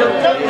真的。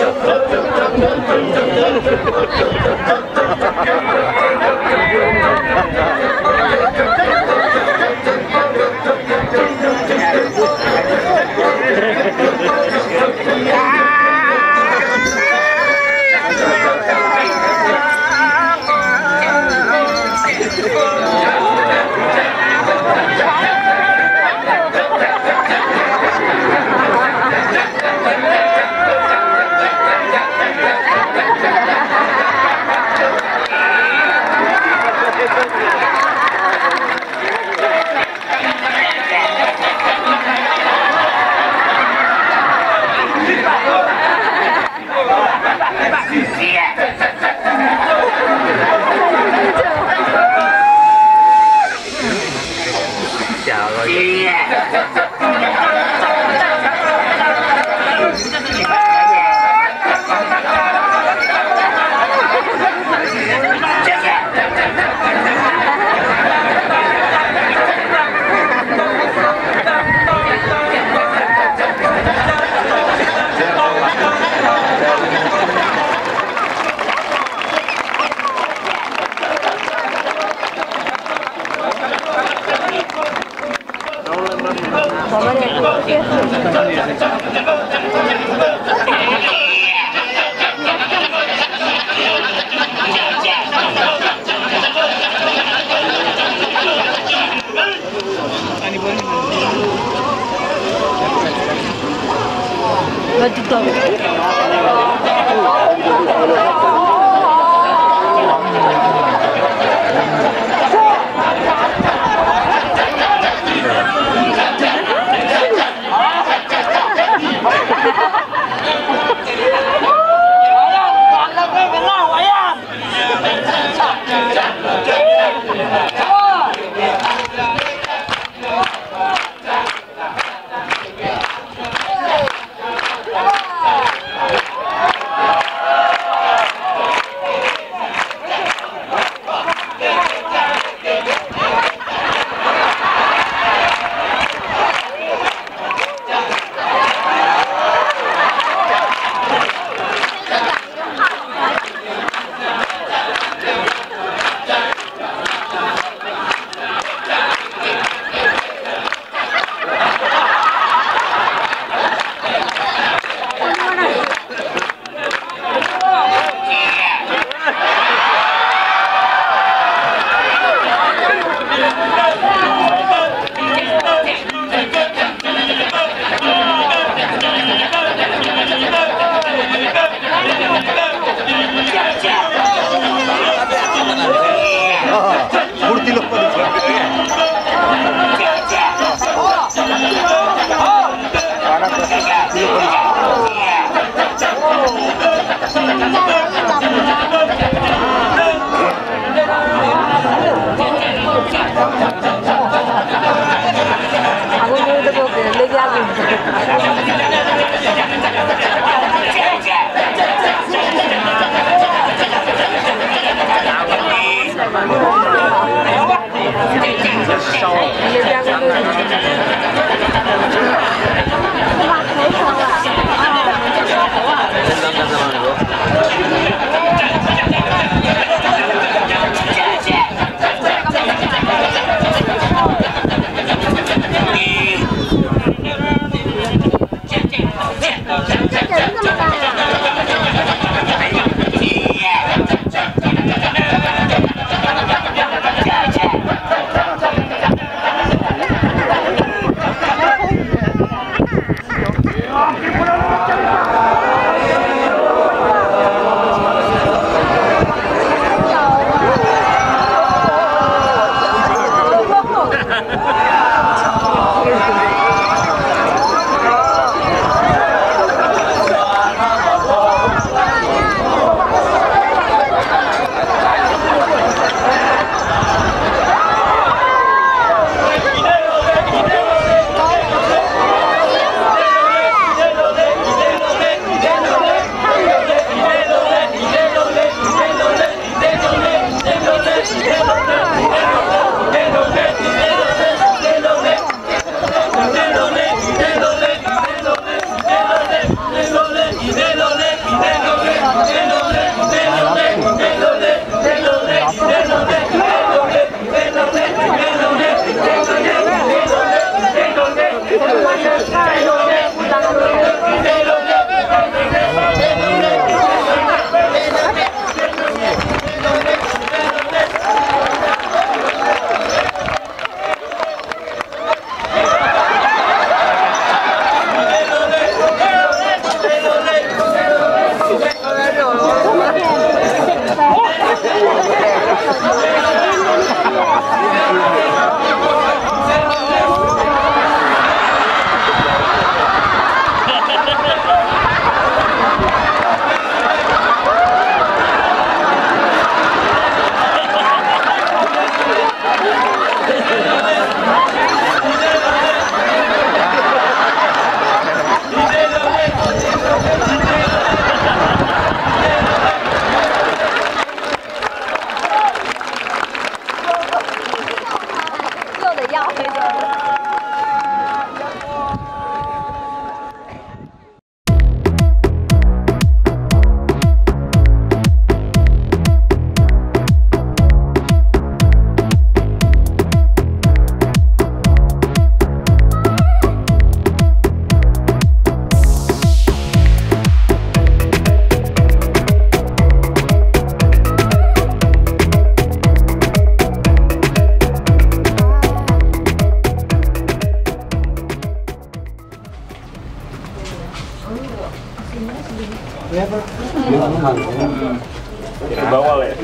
Ke bawah ya.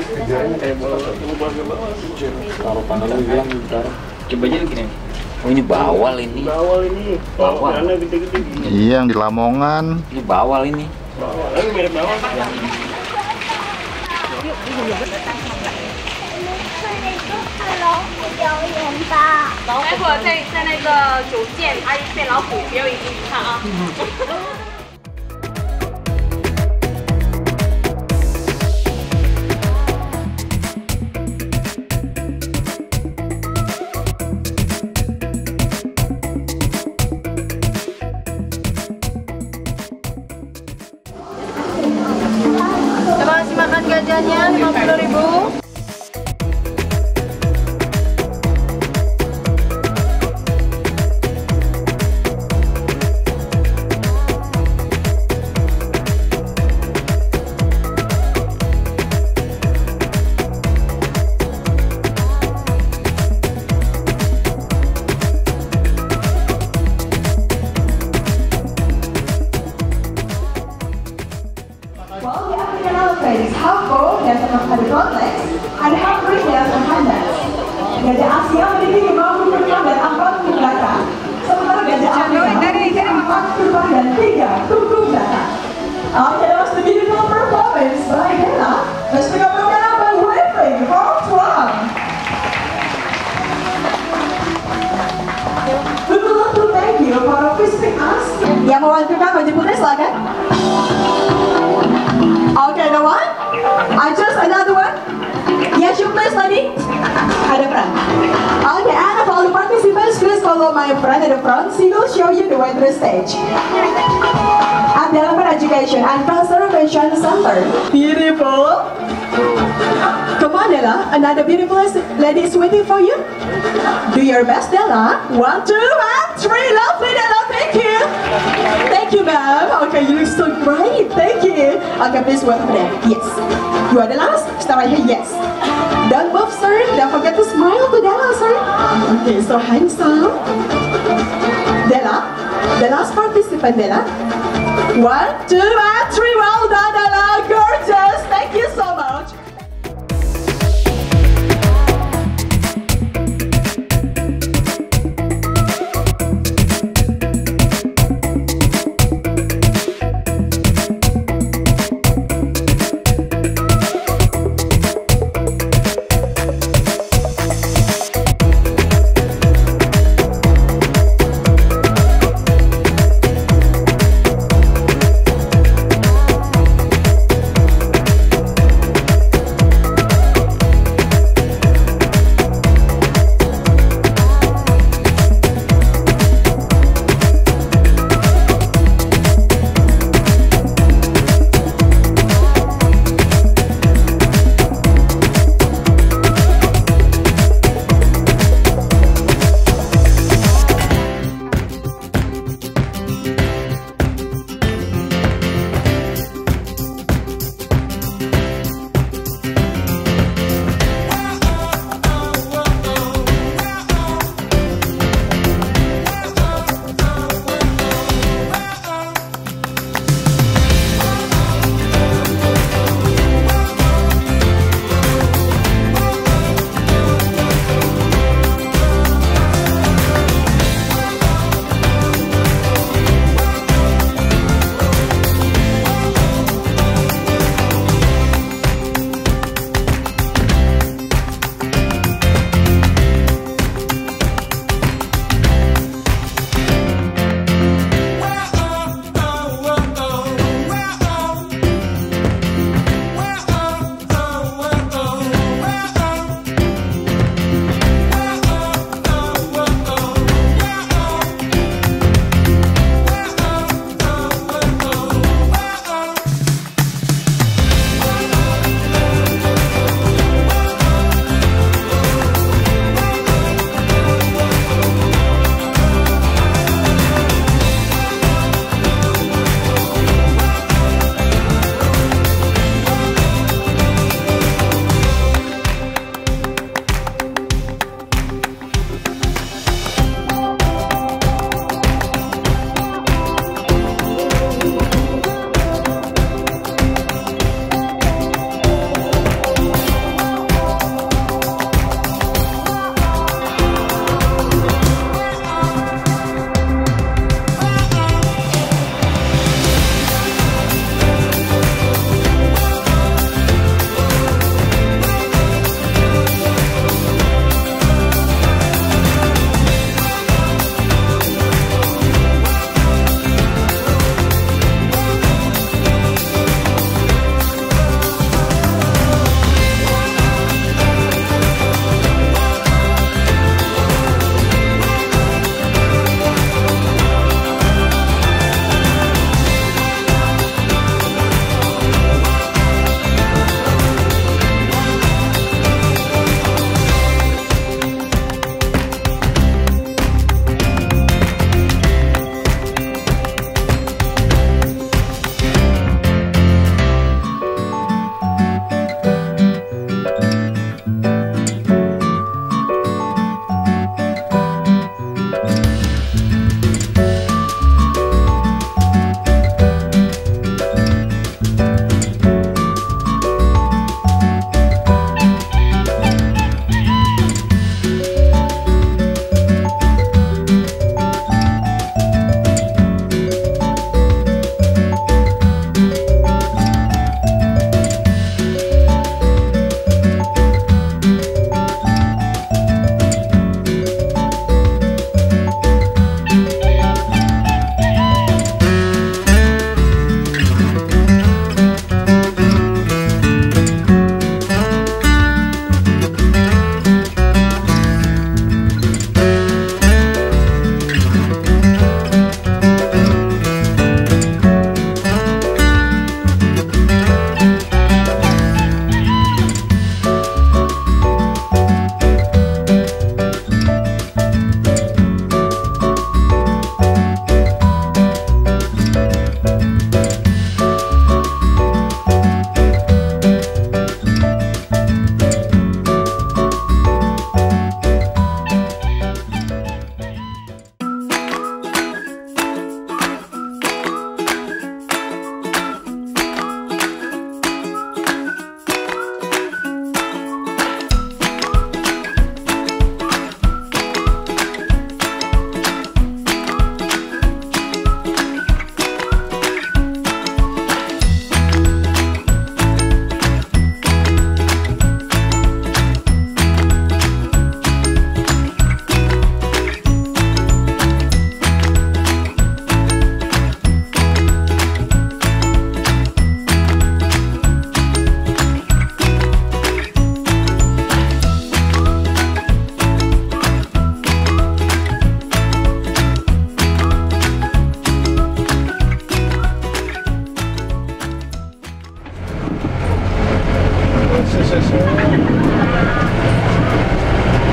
Taruh tangan lu bilang bentar. Coba aja gini. Oh ini bawal ini. Bawal ini. Bawal. Karena gede-gede. Iya yang di Lamongan. Ini bawal ini. Bawal. Ini mirip bawal.待会儿在那个酒店，阿姨对老虎表演给你看啊。Coba kasih makan gajahnya 50.000. Well, the African elephant is half bone dan ada front legs, ada half ring dan handles. Gajah Asia memiliki 50 ke depan dan 40 ke belakang. Sementara gajah Afrika memiliki 4 ke depan dan 3 ke belakang. Okay, that was the beautiful performance by Bella. Let's pick up Bella by Winfrey from Tuan. We would like to thank you for visiting us. Yang mewakilkan baju putih silakan. Okay, the one? I just another one? Yes, you please, lady. At the front. Okay, and of all the participants, please follow my friend at the front. She will show you the way to the stage. At the Elephant Education and Conservation Center. Beautiful. Come on, Della. Another beautiful lady is waiting for you. Do your best, Della. 1, 2, and 3. Lovely, Della. Thank you. Thank you, ma'am. Okay, you look so great. Thank you. Okay, please wait over there. Yes. You are the last. Start right here. Yes. Don't move, sir. Don't forget to smile to Della, sir. Okay, so handsome. Della. The last participant, Della. 1, 2, and 3. Well done, Della. Gorgeous. Thank you so much.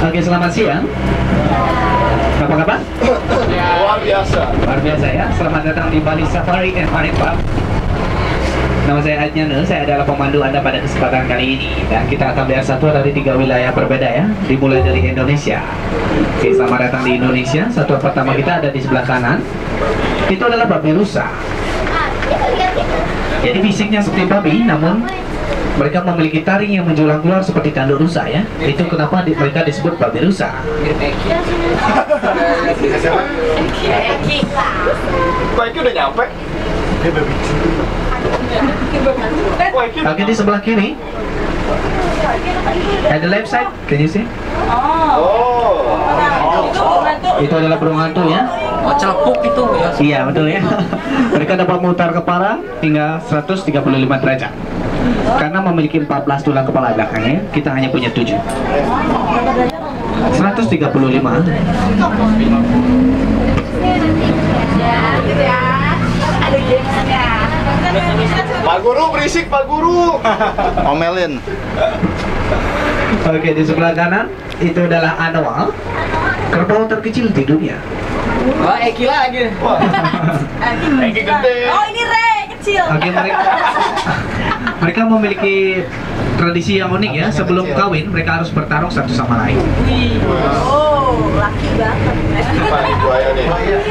Oke, selamat siang. Apa kabar? Luar biasa. Luar biasa ya. Selamat datang di Bali Safari and Marine Park. Nama saya Adnan, saya adalah pemandu Anda pada kesempatan kali ini. Dan kita akan melihat satu dari 3 wilayah berbeda ya. Dimulai dari Indonesia. Oke, selamat datang di Indonesia. Satwa pertama kita ada di sebelah kanan. Itu adalah babi rusa. Jadi fisiknya seperti babi, namun mereka memiliki taring yang menjulang keluar seperti tanduk rusa ya. Itu kenapa mereka disebut babi rusa. Pak udah nyampe. Oke, di sebelah kiri. At the left side, can you see? Itu adalah burung hantu ya. Oh, celepuk itu ya. Iya, betul ya. Mereka dapat memutar kepala hingga 135 derajat. Karena memiliki 14 tulang kepala belakangnya, kita hanya punya 7. 135. Pak Guru berisik, Pak Guru. Omelin. Oke, di sebelah kanan itu adalah Anwal, kerbau terkecil di dunia. Wah, Eki lagi. Eki gede. Oh, ini Re kecil. Oke, mereka memiliki tradisi yang unik ya. Sebelum kawin, mereka harus bertarung satu sama lain. Wih. Oh, laki banget. Pak buaya nih.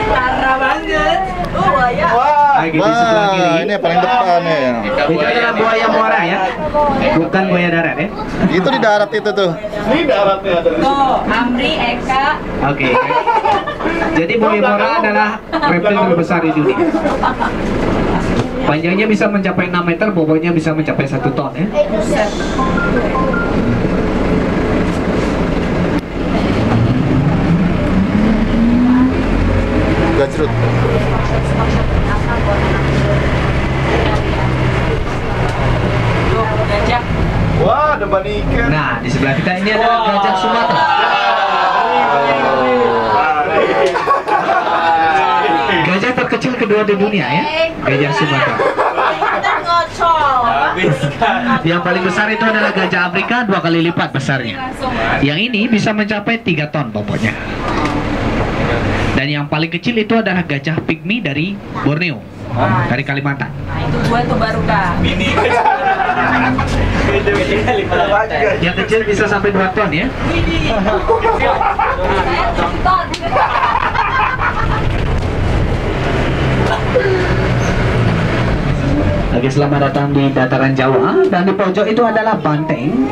Parah banget. Oh, buaya. Wah. Oke, di sebelah kiri. Wah, ini yang paling depan nih. Itu adalah buaya muara ya, bukan buaya darat ya. Itu di darat itu tuh. Ini daratnya ada. Tuh, Amri, Eka. Oke. Jadi buaya muara adalah reptil terbesar di dunia. Panjangnya bisa mencapai 6 meter, bobotnya bisa mencapai 1 ton ya. Gajrut. Gajah. Wah, ada banikan. Nah, di sebelah kita ini adalah gajah Sumatera. Gajah terkecil kedua di dunia ya, gajah Sumatera. Kita ngocol. Yang paling besar itu adalah gajah Afrika, 2 kali lipat besarnya. Yang ini bisa mencapai 3 ton bobotnya. Dan yang paling kecil itu adalah gajah pygmy dari Borneo, dari Kalimantan. Nah, itu gua tuh baru Kak. Mini. Yang kecil bisa sampai 2 ton ya. Oke, selamat datang di dataran Jawa. Dan di pojok itu adalah banteng,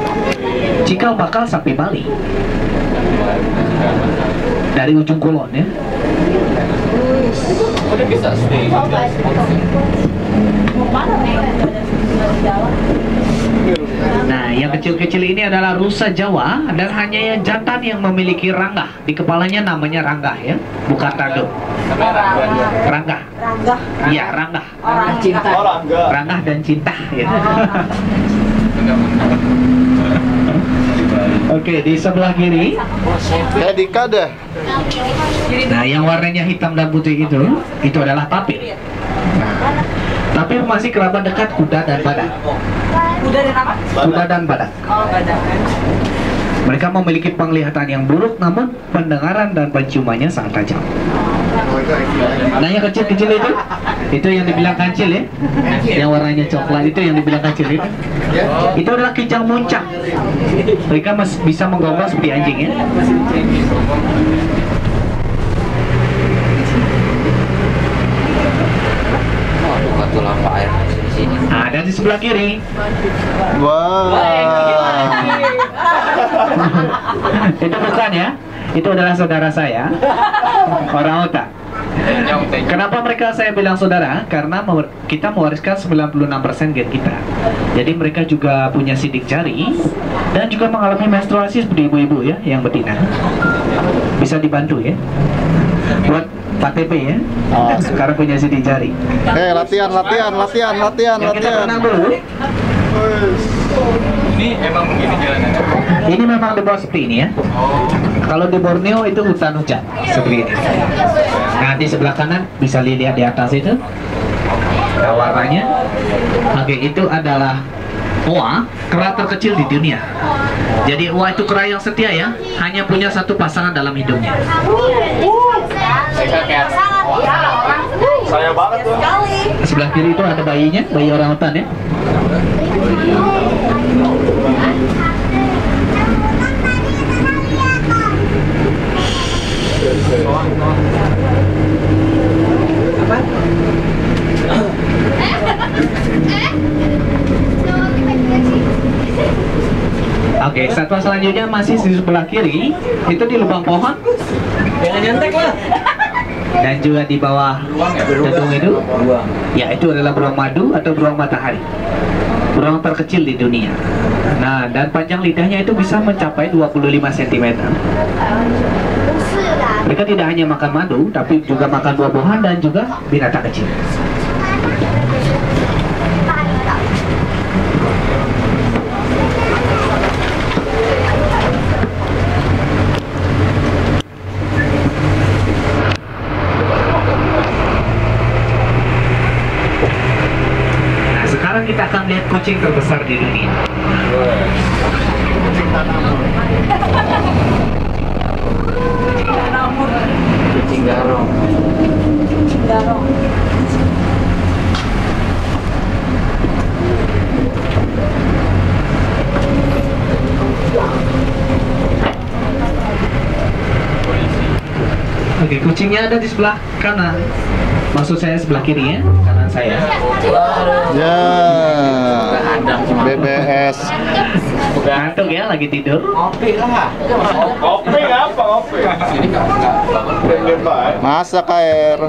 cikal bakal sapi Bali dari ujung kulon ya. Udah bisa stay. Nah, yang kecil-kecil ini adalah rusa Jawa dan hanya yang jantan yang memiliki ranggah. Di kepalanya namanya ranggah ya, bukan tanduk. Ranggah. Ranggah. Iya, ranggah. Orang cinta. Orang enggak. Ranggah dan cinta ya. Oke, di sebelah kiri. Kayak Dika deh. Nah, yang warnanya hitam dan putih itu adalah tapir. Nah, tapir masih kerabat dekat kuda dan badak. Kuda dan apa? Kuda dan badak. Oh, badak. Mereka memiliki penglihatan yang buruk, namun pendengaran dan penciumannya sangat tajam. Nah, yang kecil-kecil itu yang dibilang kancil ya, yang warnanya coklat itu yang dibilang kancil itu adalah kijang muncak. Mereka bisa menggonggong seperti anjing ya. Oh, bukan tuh lampu air di sini. Nah, dan di sebelah kiri Wah. itu bukan ya, itu adalah saudara saya, orang otak. Kenapa mereka saya bilang saudara? Karena kita mewariskan 96% gen kita. Jadi mereka juga punya sidik jari dan juga mengalami menstruasi seperti ibu-ibu ya, yang betina. Bisa dibantu ya, buat KTP ya. Sekarang punya sidik jari. Latihan. Yang kita berenang dulu. Ini emang begini jalanannya. Ini memang di bawah seperti ini ya. Kalau di Borneo itu hutan hujan seperti ini. Nah, di sebelah kanan bisa lihat di atas itu. Nah, warnanya. Oke, itu adalah Oa, kera terkecil di dunia. Jadi oa itu kera yang setia ya, hanya punya satu pasangan dalam hidupnya. Saya banget tuh. Sebelah kiri itu ada bayinya, bayi orangutan ya. Oke, satwa selanjutnya masih di sebelah kiri, itu di lubang pohon. Jangan nyantek lah. Dan juga di bawah gedung itu, ya itu adalah beruang madu atau beruang matahari. Beruang terkecil di dunia. Nah, dan panjang lidahnya itu bisa mencapai 25 cm. Mereka tidak hanya makan madu, tapi juga makan buah-buahan dan juga binatang kecil. Sekarang kita akan lihat kucing terbesar di dunia. Kucing garong. Oke, kucingnya ada di sebelah kanan. Maksud saya sebelah kiri ya, kanan saya. Ya. BBS. Ngantuk ya, lagi tidur. Kopi apa? Kopi. Sini enggak. Masa KR.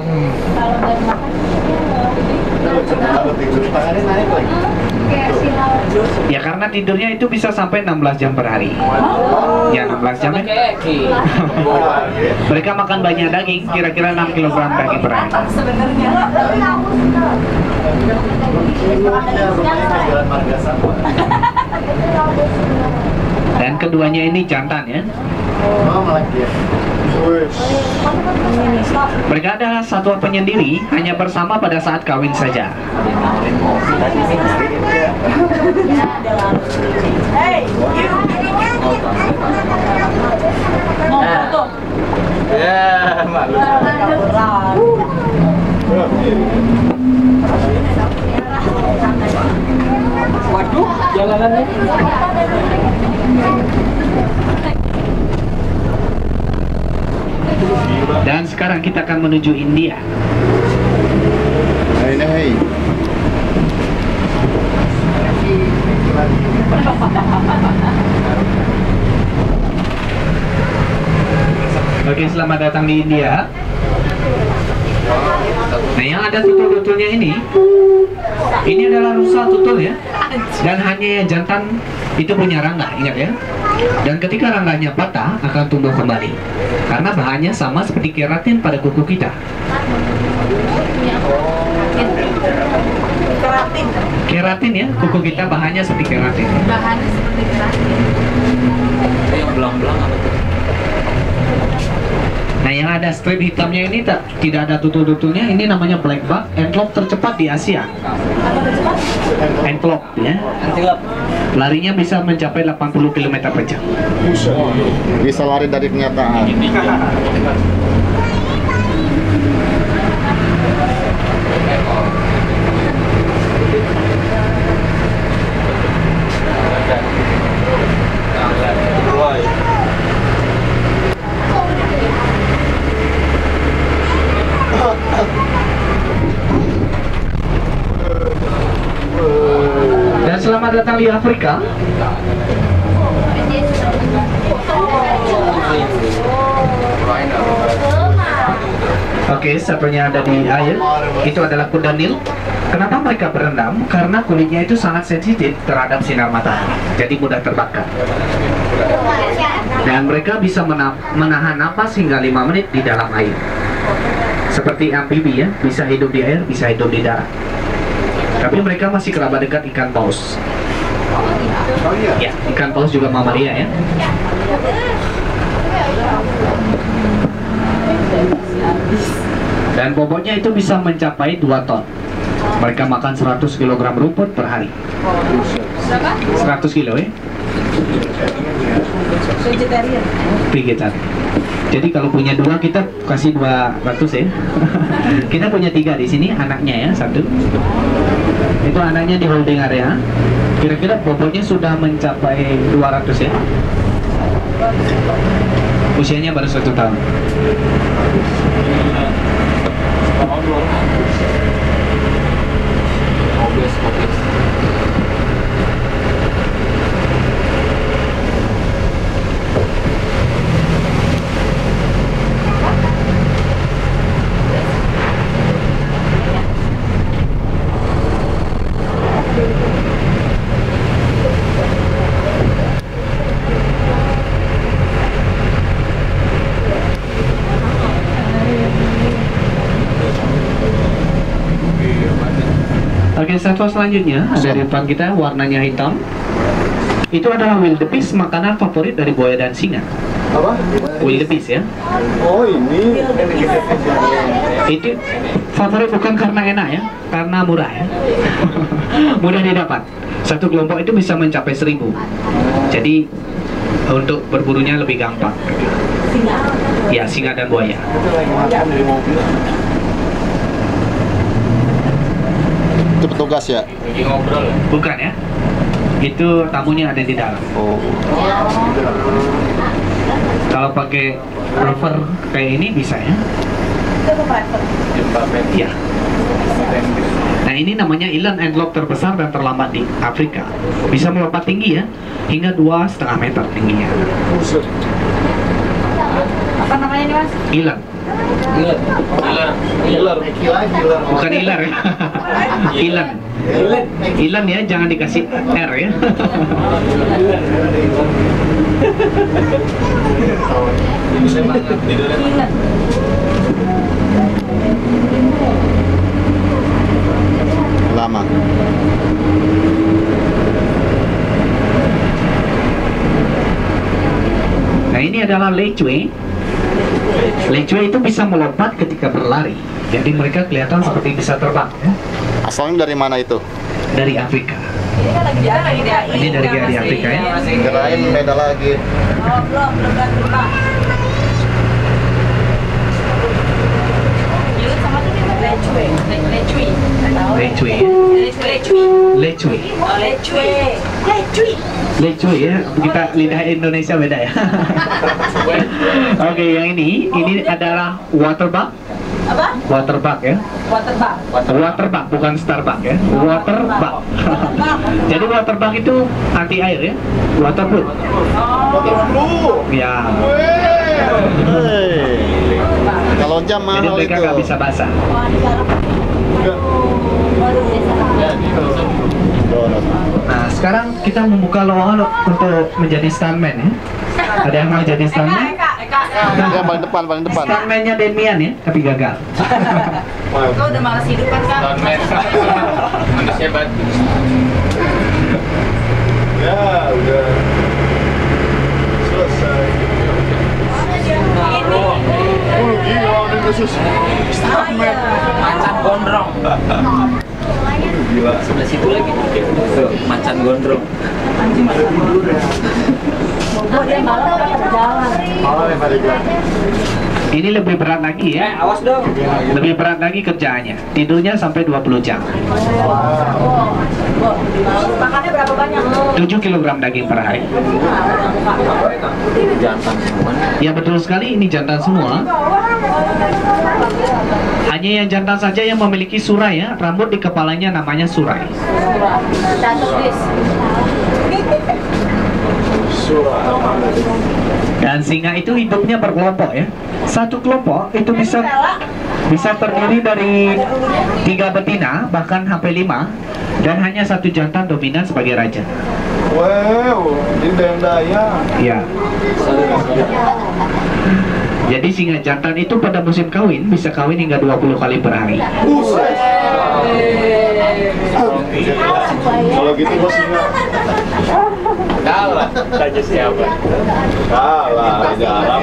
Ya karena tidurnya itu bisa sampai 16 jam per hari. Ya 16 jam ya. Mereka makan banyak daging, kira-kira 6 kg daging per hari. Dan keduanya ini jantan ya. Mereka adalah satwa penyendiri, hanya bersama pada saat kawin saja. Ya, malu. Waduh, jalanannya. Dan sekarang kita akan menuju India. Hai. Oke, selamat datang di India. Nah, yang ada tutul-tutulnya ini adalah rusa tutul ya. Dan hanya yang jantan itu punya rangga, ingat ya. Dan ketika rangganya patah akan tumbuh kembali. Karena bahannya sama seperti keratin pada kuku kita. Keratin ya, kuku kita bahannya seperti keratin. Bahannya seperti keratin. Yang belang-belang apa tuh? Nah, yang ada strip hitamnya ini tidak ada tutul-tutulnya, ini namanya black buck, antelope tercepat di Asia. Antelope ya. Antelope. Larinya bisa mencapai 80 km per jam. Bisa lari dari kenyataan. Dan selamat datang di Afrika. Oke, satunya ada di air. Itu adalah kuda Nil. Kenapa mereka berendam? Karena kulitnya itu sangat sensitif terhadap sinar matahari, jadi mudah terbakar. Dan mereka bisa menahan napas hingga 5 menit di dalam air. Seperti amfibi ya, bisa hidup di air, bisa hidup di darat. Tapi mereka masih kerabat dekat ikan paus. Ya, ikan paus juga mamalia ya. Dan bobotnya itu bisa mencapai 2 ton. Mereka makan 100 kg rumput per hari. 100 kilo ya? Vegetarian. Vegetarian. Jadi kalau punya 2 kita kasih 200 ya. Kita punya 3 di sini, anaknya ya, 1. Itu anaknya di holding area. Kira-kira bobotnya sudah mencapai 200 ya. Usianya baru 1 tahun. Oke, satwa selanjutnya ada di depan kita, warnanya hitam. Itu adalah wildebeest, makanan favorit dari buaya dan singa. Apa? Wildebeest ya. Oh ini. Itu favorit bukan karena enak ya, karena murah ya. Mudah didapat. Satu kelompok itu bisa mencapai 1000. Jadi untuk berburunya lebih gampang. Ya, singa dan buaya. Itu petugas ya? Lagi ngobrol. Bukan ya? Itu tamunya ada di dalam. Oh. Kalau pakai rover kayak ini bisa ya? Ya. Nah, ini namanya eland antelope terbesar dan terlambat di Afrika. Bisa melompat tinggi ya, hingga 2,5 meter tingginya. Apa namanya nih Mas? Eland. Bukan ilar ya. Eland. Eland ya, jangan dikasih R ya. Lama. Nah, ini adalah lecue. Lecue itu bisa melompat ketika berlari. Jadi mereka kelihatan seperti bisa terbang ya. Asalnya dari mana itu? Dari Afrika. Ini kan lagi Ini dari Afrika ya. Kirain beda lagi. Oh, belum Pak. Yuk sama tuh lecue. Lecue. Lecue. Oh, lecue. Lecue ya. Kita lidah Indonesia beda ya. Oke, yang ini adalah waterbug. Apa? Waterbug ya. Waterbug. Waterbug bukan Starbucks ya. Waterbug. Jadi waterbug itu anti air ya. Waterproof. Ya. Hei. Kalau jam Jadi mahal mereka itu. nggak bisa basah. Nah, sekarang kita membuka lowongan untuk menjadi stuntman ya. Ada yang mau jadi stuntman? Eka. Yang paling depan, paling depan. Stuntman-nya Demian ya, tapi gagal. Kau udah malas hidup kan Kak? Manusia batu. Ya, udah selesai. Ini. Oh, gila, udah khusus. Macan gondrong. Gila. Sebelah situ lagi. Tuh, macan gondrong. Malam yang pada jalan. Ini lebih berat lagi ya. Awas dong. Lebih berat lagi kerjaannya. Tidurnya sampai 20 jam. Makannya berapa banyak? 7 kg daging per hari. Jantan semua. Ya betul sekali, ini jantan semua. Hanya yang jantan saja yang memiliki surai ya. Rambut di kepalanya namanya surai. Dan singa itu hidupnya berkelompok ya. Satu kelompok itu bisa terdiri dari 3 betina bahkan sampai 5, dan hanya 1 jantan dominan sebagai raja. Wow, ini daya. Ya. Jadi singa jantan itu pada musim kawin bisa kawin hingga 20 kali per hari. Kalau gitu bos singa. Kalah. Tanya siapa? Kalah di dalam.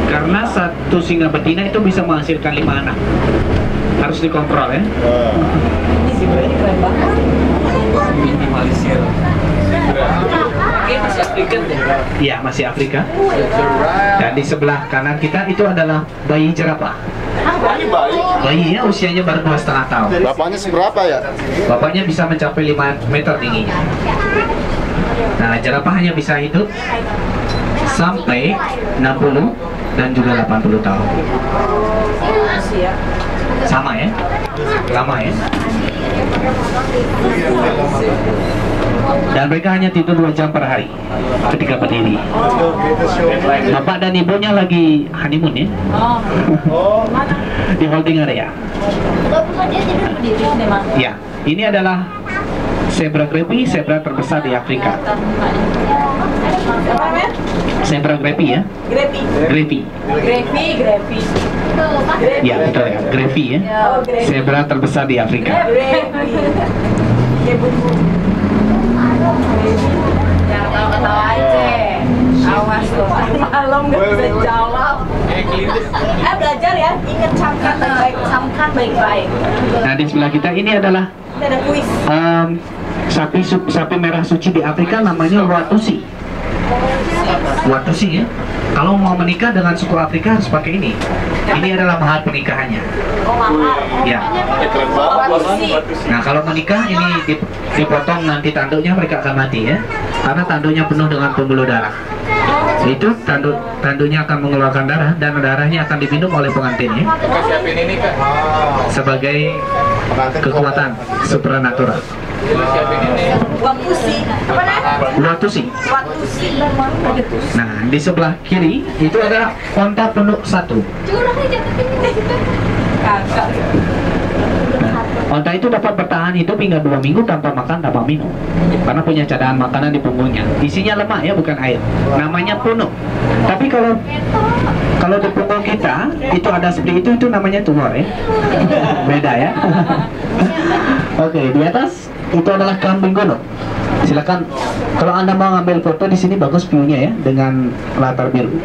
Karena satu singa betina itu bisa menghasilkan 5 anak. Harus dikontrol ya. Ini keren banget. Minimalisir. Ini masih Afrika deh. Iya, masih Afrika. Dan di sebelah kanan kita itu adalah bayi jerapah. Ini bayi. Bayinya usianya baru 2,5 tahun. Bapaknya seberapa ya? Bapaknya bisa mencapai 5 meter tingginya. Nah, jerapah hanya bisa hidup sampai 60 dan juga 80 tahun. Sama ya? Lama ya? Dan mereka hanya tidur 2 jam per hari ketika berdiri. Bapak dan ibunya lagi honeymoon ya? Di holding area. Ya, ini adalah zebra grepi, zebra terbesar di Afrika. Zebra grepi ya? Grepi. Grepi. Grepi. Ya, betul ya. Grepi ya. Zebra terbesar di Afrika. Jangan ketawa aja. Awas loh, malam nggak bisa jawab. Belajar ya, ingat camkan baik-baik, camkan baik-baik. Nah, di sebelah kita ini adalah Ini ada kuis. sapi merah suci di Afrika, namanya Watusi. Watusi ya. Kalau mau menikah dengan suku Afrika harus pakai ini. Ini adalah mahar pernikahannya. Oh, mahar. Ya. Keren banget. Watusi. Nah, kalau menikah ini dipotong nanti tanduknya, mereka akan mati ya. Karena tanduknya penuh dengan pembuluh darah. Itu tanduknya akan mengeluarkan darah dan darahnya akan diminum oleh pengantinnya Kak siapin ini kak. sebagai kekuatan supranatural. Lu siapin ini. Watusi. Apa namanya? Watusi. Watusi. Nah, di sebelah kiri itu ada onta penuk 1. Kakak. Onta itu dapat bertahan hidup hingga 2 minggu tanpa makan, tanpa minum. Karena punya cadangan makanan di punggungnya. Isinya lemak ya, bukan air. Namanya punuk. Tapi kalau di punggung kita itu ada seperti itu namanya tumor ya. Beda ya. Oke, di atas itu adalah kambing gunung. Silakan kalau Anda mau ngambil foto di sini, bagus view-nya ya dengan latar biru.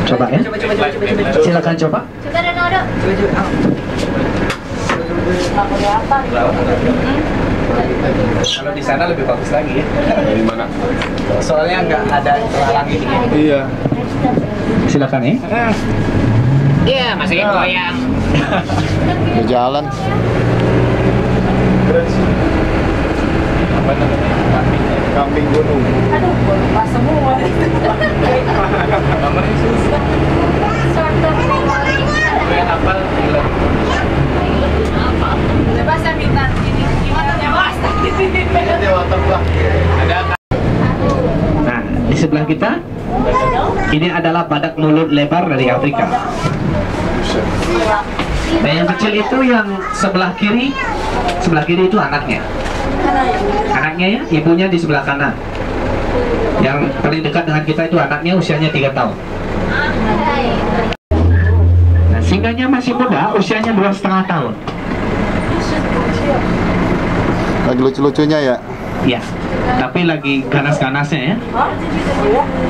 Coba ya. Silakan coba. Kalau di sana lebih bagus lagi ya. Di mana? Soalnya nggak ada terhalang ini ya. Iya. Silakan ya. Iya, masih goyang. Di jalan. Apa namanya? Kambing gunung. Aduh, gue lupa semua. Nomornya susah. Gue hafal film. Coba saya minta ini. Gimana ya mas? Ada Nah, di sebelah kita ini adalah badak mulut lebar dari Afrika. Nah, yang kecil itu yang sebelah kiri itu anaknya. Anaknya ya, ibunya di sebelah kanan. Yang paling dekat dengan kita itu anaknya, usianya 3 tahun. Nah, singanya masih muda, usianya 2,5 tahun. Lagi lucu-lucunya ya. Ya, tapi lagi ganas-ganasnya ya.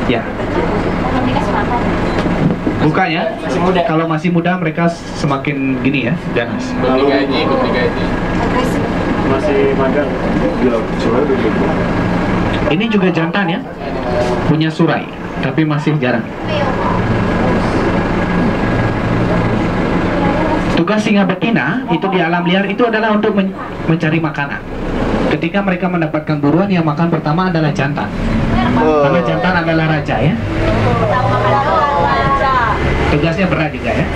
Ya. Bukan ya? Masih muda. Kalau masih muda mereka semakin gini ya, ganas. belum digaji. Masih magang. Gila, coba dulu. Ini juga jantan ya, punya surai, tapi masih jarang. Tugas singa betina itu di alam liar itu adalah untuk mencari makanan. Ketika mereka mendapatkan buruan, yang makan pertama adalah jantan. Karena jantan adalah raja ya. Tugasnya berat juga ya.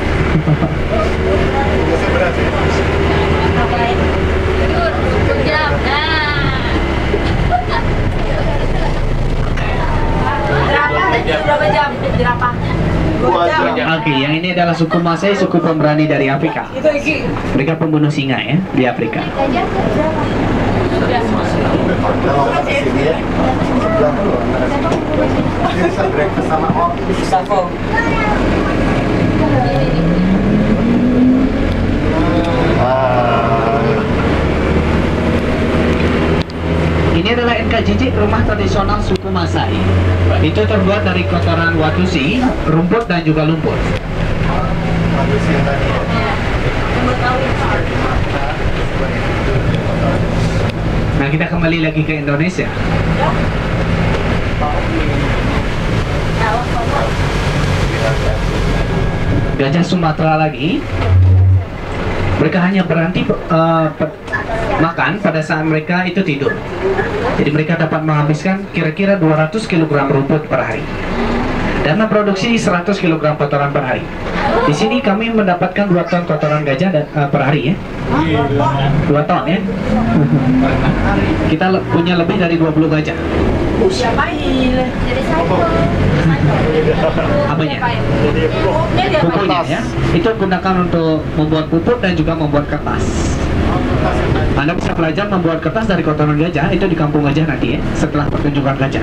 Berapa jam? Jerapah. 2 jam. Oke, yang ini adalah suku Masai, suku pemberani dari Afrika. Mereka pembunuh singa ya di Afrika. Ini adalah NKJJ, rumah tradisional suku Masai. Itu terbuat dari kotoran watusi, rumput dan juga lumpur. Nah, kita kembali lagi ke Indonesia. Gajah Sumatera lagi. Mereka hanya berhenti makan pada saat mereka itu tidur. Jadi mereka dapat menghabiskan kira-kira 200 kg rumput per hari dan memproduksi 100 kg kotoran per hari. Di sini kami mendapatkan 2 ton kotoran gajah per hari ya. 2 ton ya. Kita punya lebih dari 20 gajah. Apanya? Pupuknya ya. Itu gunakan untuk membuat pupuk dan juga membuat kertas. Anda bisa belajar membuat kertas dari kotoran gajah itu di kampung gajah nanti ya, setelah pertunjukan gajah.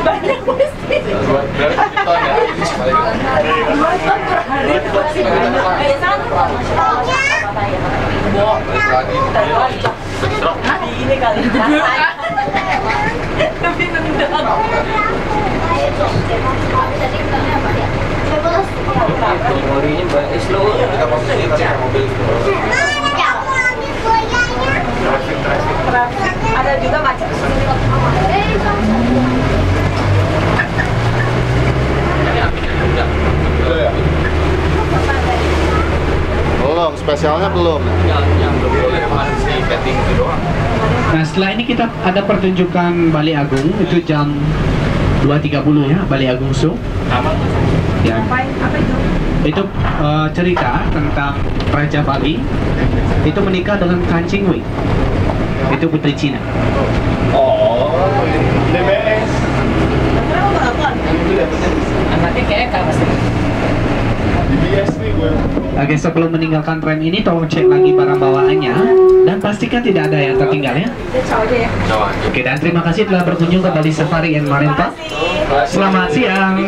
Banyak pasti. Ini kali tapi nendang. Memorinya banyak slow. Kita posisi pakai mobil. Ada juga macam. Belum, spesialnya belum. Yang belum boleh kemarin si betting itu doang. Nah, setelah ini kita ada pertunjukan Bali Agung, itu jam 2.30 ya, Bali Agung Show. Ya. Apa itu? Itu cerita tentang Raja Bali itu menikah dengan Kancing Wei. Itu putri Cina. Oh, DBS. Anaknya kayak pasti. DBS nih gue. Oke, sebelum meninggalkan tram ini tolong cek lagi barang bawaannya dan pastikan tidak ada yang tertinggal ya. Oke, dan terima kasih telah berkunjung ke Bali Safari and Marine Park. Selamat siang.